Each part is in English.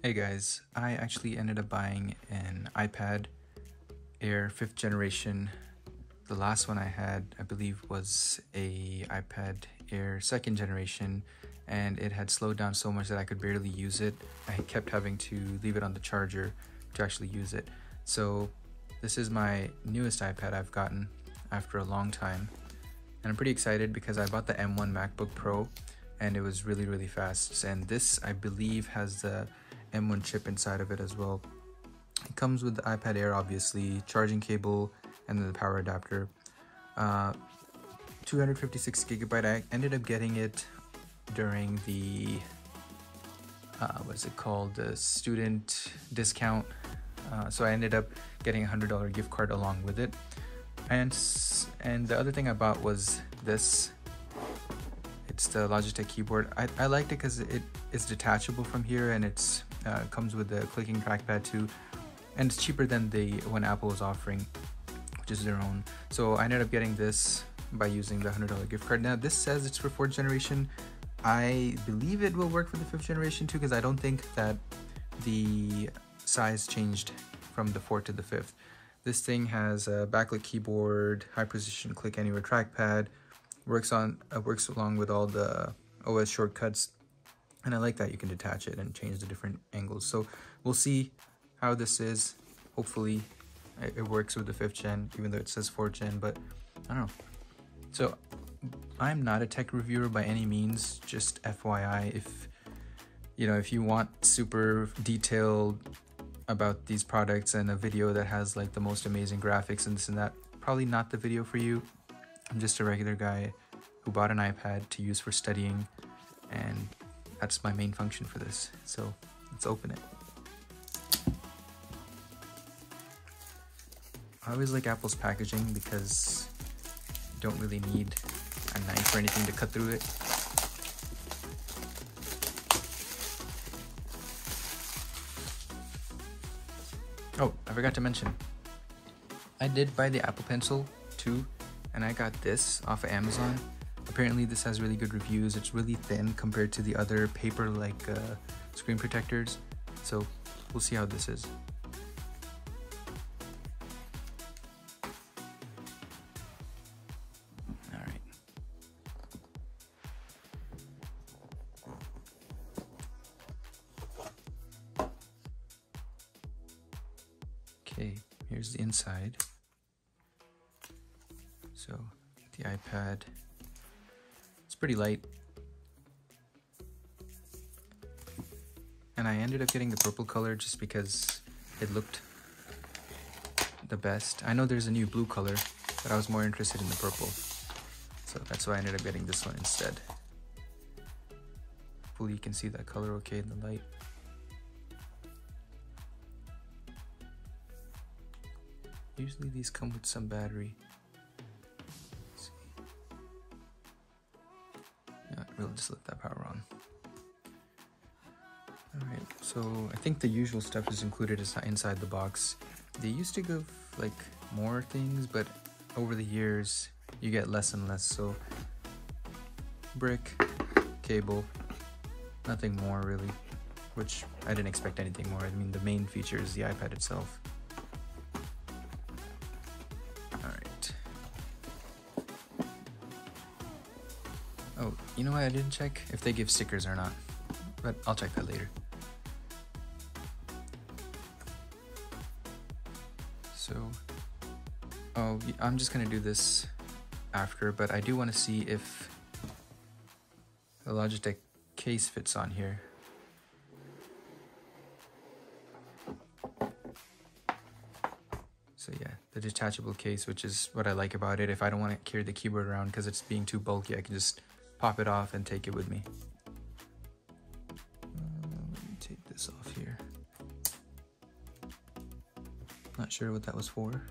Hey guys, I actually ended up buying an iPad Air 5th generation. The last one I had, I believe, was a iPad Air 2nd generation, and it had slowed down so much that I could barely use it. I kept having to leave it on the charger to actually use it. So this is my newest iPad I've gotten after a long time, and I'm pretty excited because I bought the M1 MacBook Pro and it was really fast, and this I believe has the M1 chip inside of it as well. It comes with the iPad Air, obviously, charging cable, and then the power adapter. 256 gigabyte. I ended up getting it during the what's it called, the student discount. So I ended up getting a $100 gift card along with it. And the other thing I bought was this. It's the Logitech keyboard. I liked it because it is detachable from here, and it's comes with the clicking trackpad too, and it's cheaper than the one Apple was offering, which is their own. So I ended up getting this by using the $100 gift card. Now this says it's for 4th generation. I believe it will work for the 5th generation too, because I don't think that the size changed from the 4th to the 5th. This thing has a backlit keyboard, high precision click anywhere trackpad, works along with all the OS shortcuts, and I like that you can detach it and change the different angles. So we'll see how this is. Hopefully it works with the 5th gen, even though it says 4th gen, but I don't know. So I'm not a tech reviewer by any means, just FYI. If you want super detailed about these products and a video that has like the most amazing graphics and this and that, probably not the video for you. I'm just a regular guy who bought an iPad to use for studying, and that's my main function for this. So let's open it. I always like Apple's packaging because you don't really need a knife or anything to cut through it. Oh, I forgot to mention, I did buy the Apple Pencil too, and I got this off of Amazon. Apparently this has really good reviews. It's really thin compared to the other paper-like screen protectors. So we'll see how this is. Alright. Okay, here's the inside. So the iPad, it's pretty light, and I ended up getting the purple color just because it looked the best. I know there's a new blue color, but I was more interested in the purple, so that's why I ended up getting this one instead. Hopefully you can see that color okay in the light. Usually these come with some battery. We'll just let that power on. Alright, so I think the usual stuff is included inside the box. They used to give like more things, but over the years you get less and less. So brick, cable, nothing more really, which I didn't expect anything more. I mean, the main feature is the iPad itself. Oh, you know what? I didn't check if they give stickers or not, but I'll check that later. So, I'm just gonna do this after, but I do want to see if the Logitech case fits on here. So yeah, the detachable case, which is what I like about it. If I don't want to carry the keyboard around because it's being too bulky, I can just pop it off and take it with me. Let me take this off here. Not sure what that was for.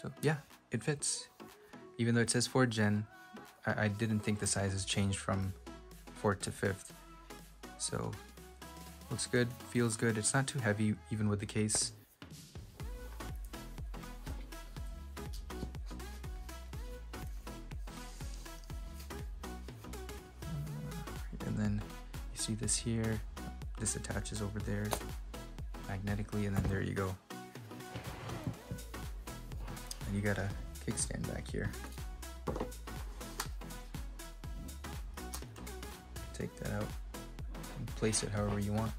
So yeah, it fits. Even though it says 4th gen, I didn't think the size has changed from 4th to 5th. So looks good, feels good. It's not too heavy even with the case. then you see this here, this attaches over there magnetically, and then there you go. And you got a kickstand back here. Take that out and place it however you want.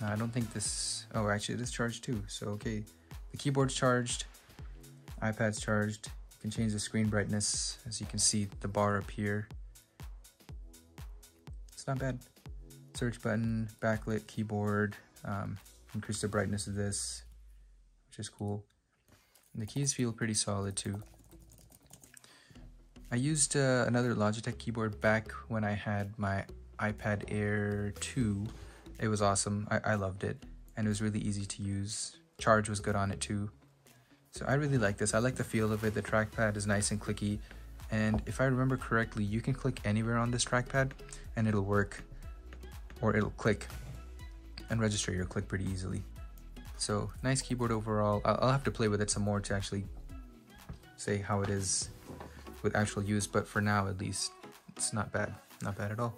Now, I don't think this, oh actually it is charged too, so okay. The keyboard's charged, iPad's charged. You can change the screen brightness, as you can see the bar up here. It's not bad. Search button, backlit keyboard, increase the brightness of this, which is cool. And the keys feel pretty solid too. I used another Logitech keyboard back when I had my iPad Air 2. It was awesome. I loved it, and it was really easy to use. Charge was good on it too. So I really like this. I like the feel of it. The trackpad is nice and clicky, and if I remember correctly, you can click anywhere on this trackpad and it'll work, or it'll click and register your click pretty easily. So nice keyboard overall. I'll have to play with it some more to actually say how it is with actual use, but for now at least, it's not bad. Not bad at all.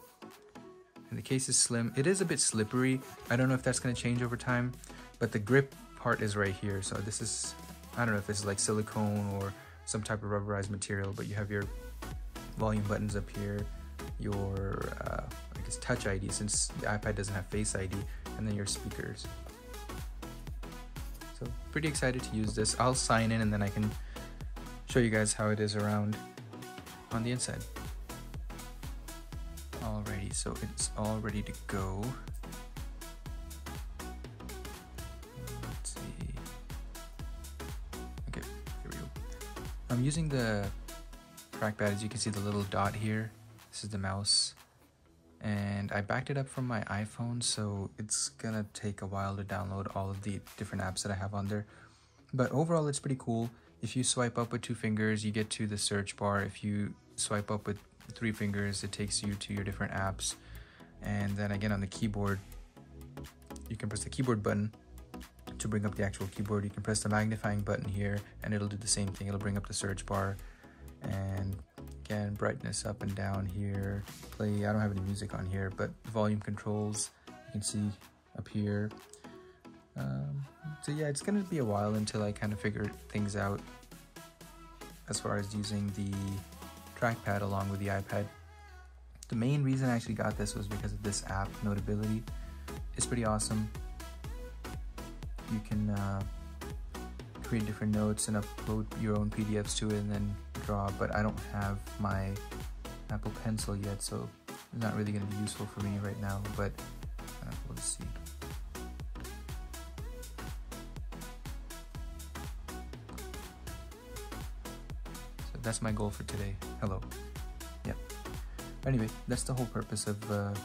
And the case is slim. It is a bit slippery. I don't know if that's going to change over time, but the grip part is right here. So this is, I don't know if this is like silicone or some type of rubberized material, but you have your volume buttons up here, your I guess Touch ID, since the iPad doesn't have Face ID, and then your speakers. So pretty excited to use this. I'll sign in and then I can show you guys how it is around on the inside. Alrighty, so it's all ready to go. Let's see. Okay, here we go. I'm using the trackpad. As you can see, the little dot here. This is the mouse. And I backed it up from my iPhone, so it's gonna take a while to download all of the different apps that I have on there. But overall, it's pretty cool. If you swipe up with 2 fingers, you get to the search bar. If you swipe up with 3 fingers, it takes you to your different apps. And then again on the keyboard, you can press the keyboard button to bring up the actual keyboard. You can press the magnifying button here and it'll do the same thing. It'll bring up the search bar. And again, brightness up and down here. Play, I don't have any music on here, but volume controls you can see up here. So yeah, it's gonna be a while until I kind of figure things out as far as using the trackpad along with the iPad. The main reason I actually got this was because of this app, Notability. It's pretty awesome. You can create different notes and upload your own PDFs to it and then draw, but I don't have my Apple Pencil yet, so it's not really going to be useful for me right now, but we'll see. So that's my goal for today. Hello. Yeah. Anyway, that's the whole purpose of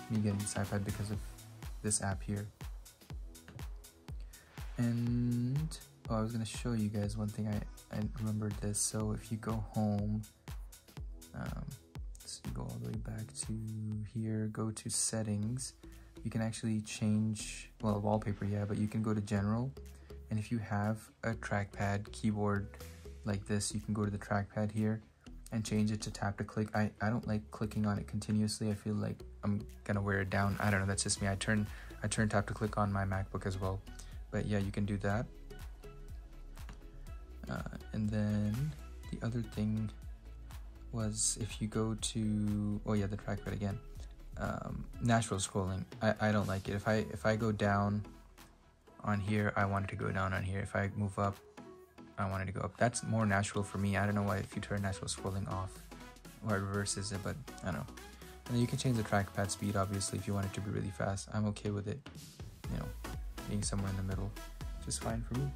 me getting this iPad, because of this app here. And I was going to show you guys one thing. I remembered this. So if you go home, so you go all the way back to here, go to settings, you can actually change, well, wallpaper, yeah, but you can go to general, and if you have a trackpad keyboard like this, you can go to the trackpad here and change it to tap to click. I don't like clicking on it continuously. I feel like I'm gonna wear it down. I don't know, that's just me. I turn tap to click on my MacBook as well, but yeah, you can do that. And then the other thing was, if you go to, oh yeah, the trackpad again, natural scrolling. I don't like it. If I go down on here, I want it to go down on here. If I move up, I want it to go up. That's more natural for me. I don't know why if you turn natural scrolling off, or it reverses it, but I don't know. And then you can change the trackpad speed, obviously, if you want it to be really fast. I'm okay with it, you know, being somewhere in the middle, just fine for me.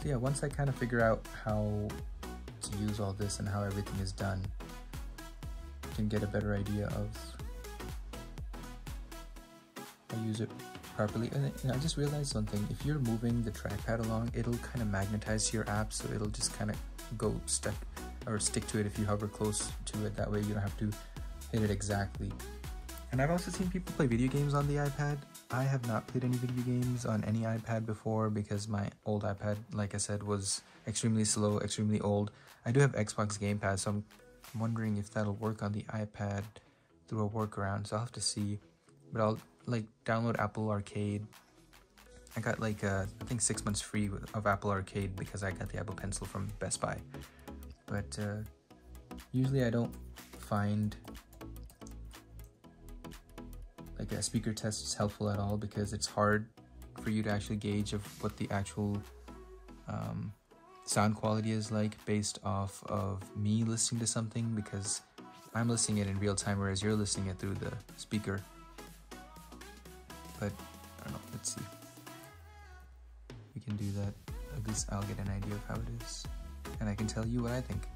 So yeah, once I kind of figure out how to use all this and how everything is done, you can get a better idea of how to use it properly. And I just realized something. If you're moving the trackpad along, it'll kind of magnetize to your app, so it'll just kind of go stuck or stick to it if you hover close to it. That way you don't have to hit it exactly. And I've also seen people play video games on the iPad, I have not played any video games on any iPad before because my old iPad, like I said, was extremely slow, extremely old. I do have Xbox Game Pass, so I'm wondering if that'll work on the iPad through a workaround, so I'll have to see. But I'll like download Apple Arcade. I got like I think 6 months free of Apple Arcade because I got the Apple Pencil from Best Buy. But usually I don't find like a speaker test is helpful at all because it's hard for you to actually gauge of what the actual sound quality is like based off of me listening to something, because I'm listening it in real time whereas you're listening it through the speaker. But I don't know, let's see. We can do that. At least I'll get an idea of how it is and I can tell you what I think.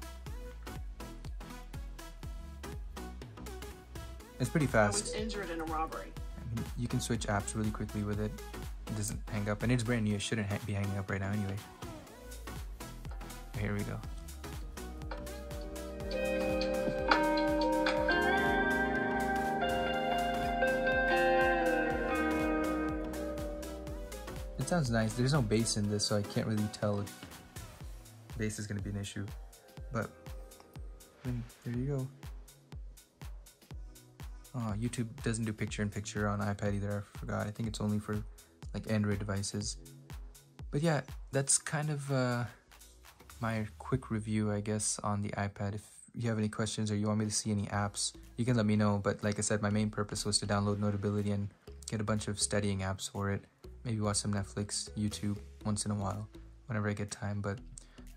It's pretty fast. I was injured in a robbery. I mean, you can switch apps really quickly with it. It doesn't hang up, and it's brand new. It shouldn't be hanging up right now anyway. Here we go. It sounds nice. There's no bass in this, so I can't really tell if bass is going to be an issue. But there you go. Oh, YouTube doesn't do picture-in-picture on iPad either, I forgot. I think it's only for like Android devices. But yeah, that's kind of my quick review, I guess, on the iPad. If you have any questions or you want me to see any apps, you can let me know. But like I said, my main purpose was to download Notability and get a bunch of studying apps for it. Maybe watch some Netflix, YouTube once in a while, whenever I get time. But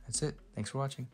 that's it. Thanks for watching.